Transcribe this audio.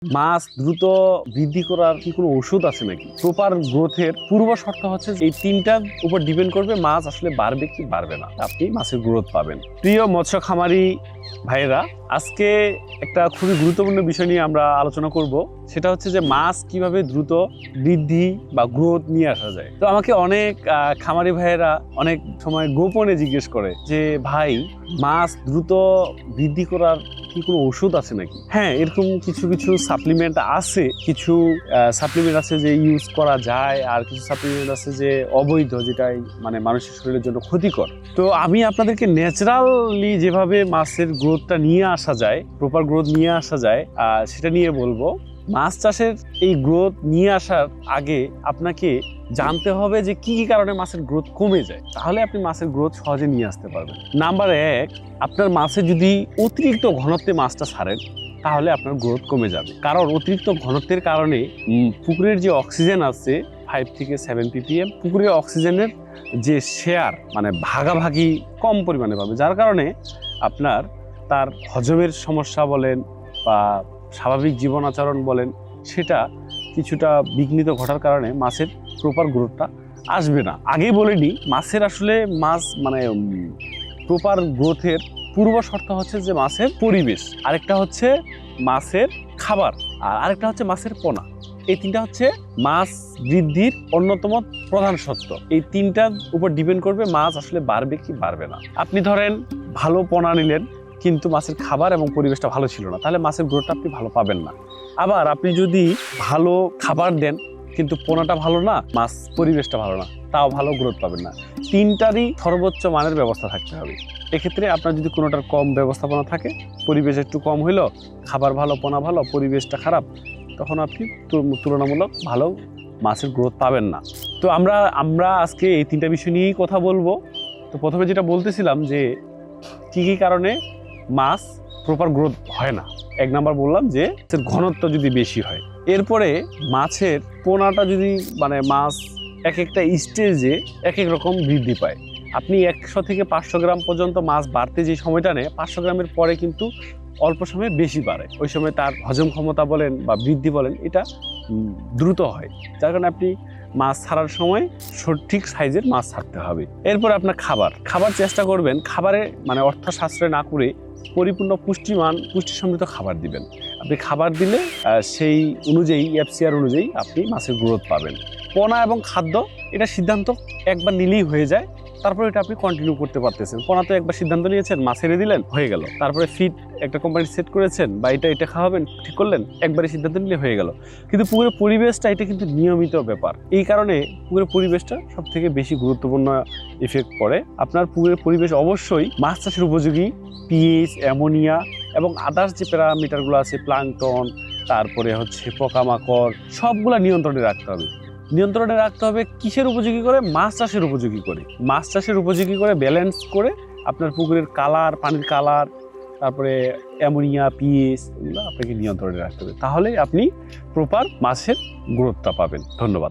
মাছ দ্রুত বৃদ্ধি করার কি কোনো ওষুধ আছে নাকি? প্রপার গ্রোথের পূর্ব শর্ত হচ্ছে যে এই তিনটার উপর ডিপেন্ড করবে মাছ আসলে বাড়বে কি বাড়বে না, আপনি মাছের গ্রোথ পাবেন। প্রিয় মৎস্য খামারি ভাইয়েরা, আজকে একটা খুবই গুরুত্বপূর্ণ বিষয় নিয়ে আমরা আলোচনা করব। সেটা হচ্ছে যে মাছ কিভাবে দ্রুত বৃদ্ধি বা গ্রোথ নিয়ে আসা যায়। তো আমাকে অনেক খামারি ভাইয়েরা অনেক সময় গোপনে জিজ্ঞেস করে যে ভাই, মাছ দ্রুত বৃদ্ধি করার কি কোনো ওষুধ আছে নাকি? হ্যাঁ, এরকম কিছু কিছু সাপ্লিমেন্ট আছে, কিছু সাপ্লিমেন্ট আছে যে ইউজ করা যায়, আর কিছু সাপ্লিমেন্ট আছে যে অবৈধ, যেটাই মানে মানুষের শরীরের জন্য ক্ষতিকর। তো আমি আপনাদেরকে ন্যাচারালি যেভাবে মাছের গ্রোথটা নিয়ে আসা যায়, প্রপার গ্রোথ নিয়ে আসা যায়, সেটা নিয়ে বলবো। মাছ চাষের এই গ্রোথ নিয়ে আসার আগে আপনাকে জানতে হবে যে কি কি কারণে মাছের গ্রোথ কমে যায়, তাহলে আপনি মাছের গ্রোথ সহজে নিয়ে আসতে পারবেন। নাম্বার 1, আপনার মাছে যদি অতিরিক্ত ঘনত্বে মাছটা ছাড়েন তাহলে আপনার গ্রোথ কমে যাবে। কারণ অতিরিক্ত ঘনত্বের কারণে পুকুরের যে অক্সিজেন আছে 5 থেকে 7 ppm, পুকুরের অক্সিজেনের যে শেয়ার মানে ভাগাভাগি কম পরিমাণে পাবে, যার কারণে আপনার তার হজমের সমস্যা বলেন বা স্বাভাবিক জীবন আচরণ বলেন, সেটা কিছুটা বিঘ্নিত ঘটার কারণে মাছের প্রপার গ্রোথটা আসবে না। আগেই বলে নিই, মাছের আসলে মাছ মানে প্রপার গ্রোথের পূর্ব শর্ত হচ্ছে যে মাছের পরিবেশ, আরেকটা হচ্ছে মাছের খাবার, আর আরেকটা হচ্ছে মাছের পোনা। এই তিনটা হচ্ছে মাছ বৃদ্ধির অন্যতম প্রধান শর্ত। এই তিনটার উপর ডিপেন্ড করবে মাছ আসলে বাড়বে কি বাড়বে না। আপনি ধরেন ভালো পোনা নিলেন কিন্তু মাছের খাবার এবং পরিবেশটা ভালো ছিল না, তাহলে মাছের গ্রোথটা আপনি ভালো পাবেন না। আবার আপনি যদি ভালো খাবার দেন কিন্তু পোনাটা ভালো না, মাছ পরিবেশটা ভালো না, তাও ভালো গ্রোথ পাবেন না। তিনটারই সর্বোচ্চ মানের ব্যবস্থা থাকতে হবে। এক্ষেত্রে আপনার যদি কোনোটার কম ব্যবস্থাপনা থাকে, পরিবেশ একটু কম হইলো, খাবার ভালো পোনা ভালো পরিবেশটা খারাপ, তখন আপনি তুলনামূলক ভালো মাছের গ্রোথ পাবেন না। তো আমরা আজকে এই তিনটা বিষয় নিয়েই কথা বলবো। তো প্রথমে যেটা বলতেছিলাম যে কি কি কারণে মাছ প্রপার গ্রোথ হয় না। 1 নাম্বার বললাম যে ঘনত্ব যদি বেশি হয়। এরপরে মাছের পোনাটা যদি মানে মাছ এক একটা স্টেজে এক এক রকম বৃদ্ধি পায়। আপনি 100 থেকে 500 গ্রাম পর্যন্ত মাছ বাড়তে যে সময়টা নেয়, 500 গ্রামের পরে কিন্তু অল্প সময়ে বেশি বাড়ে। ওই সময় তার হজম ক্ষমতা বলেন বা বৃদ্ধি বলেন, এটা দ্রুত হয়, যার কারণে আপনি মাছ ছাড়ার সময় সঠিক সাইজের মাছ ছাড়তে হবে। এরপর আপনার খাবার চেষ্টা করবেন খাবারে মানে অর্থ সাশ্রয় না করে পরিপূর্ণ পুষ্টি সমৃদ্ধ খাবার দিবেন। আপনি খাবার দিলে সেই অনুযায়ী FCR অনুযায়ী আপনি মাছের গ্রোথ পাবেন। পোনা এবং খাদ্য, এটা সিদ্ধান্ত একবার নিলেই হয়ে যায়, তারপরে এটা আপনি কন্টিনিউ করতে পারতেছেন। পোনা তো একবার সিদ্ধান্ত নিয়েছেন, মাছ ছেড়ে দিলেন, হয়ে গেল। তারপরে ফিড একটা কোম্পানি সেট করেছেন বা এটা খাওয়াবেন, ঠিক করলেন, একবারে সিদ্ধান্ত নিলে হয়ে গেল। কিন্তু পুকুরের পরিবেশটা এটা কিন্তু নিয়মিত ব্যাপার। এই কারণে পুকুরের পরিবেশটা সব থেকে বেশি গুরুত্বপূর্ণ ইফেক্ট পড়ে। আপনার পুকুরের পরিবেশ অবশ্যই মাছ চাষের উপযোগী, পিএইচ, অ্যামোনিয়া এবং আদার্স যে প্যারামিটারগুলো আছে, প্লাঙ্কটন, তারপরে হচ্ছে পোকামাকড়, সবগুলা নিয়ন্ত্রণে রাখতে হবে। কিসের উপযোগী করে? মাছ চাষের উপযোগী করে। মাছ চাষের উপযোগী করে ব্যালেন্স করে আপনার পুকুরের কালার, পানির কালার, তারপরে অ্যামোনিয়া, পিএইচ, এগুলো আপনাকে নিয়ন্ত্রণে রাখতে হবে। তাহলে আপনি প্রপার মাছের গ্রোথটা পাবেন। ধন্যবাদ।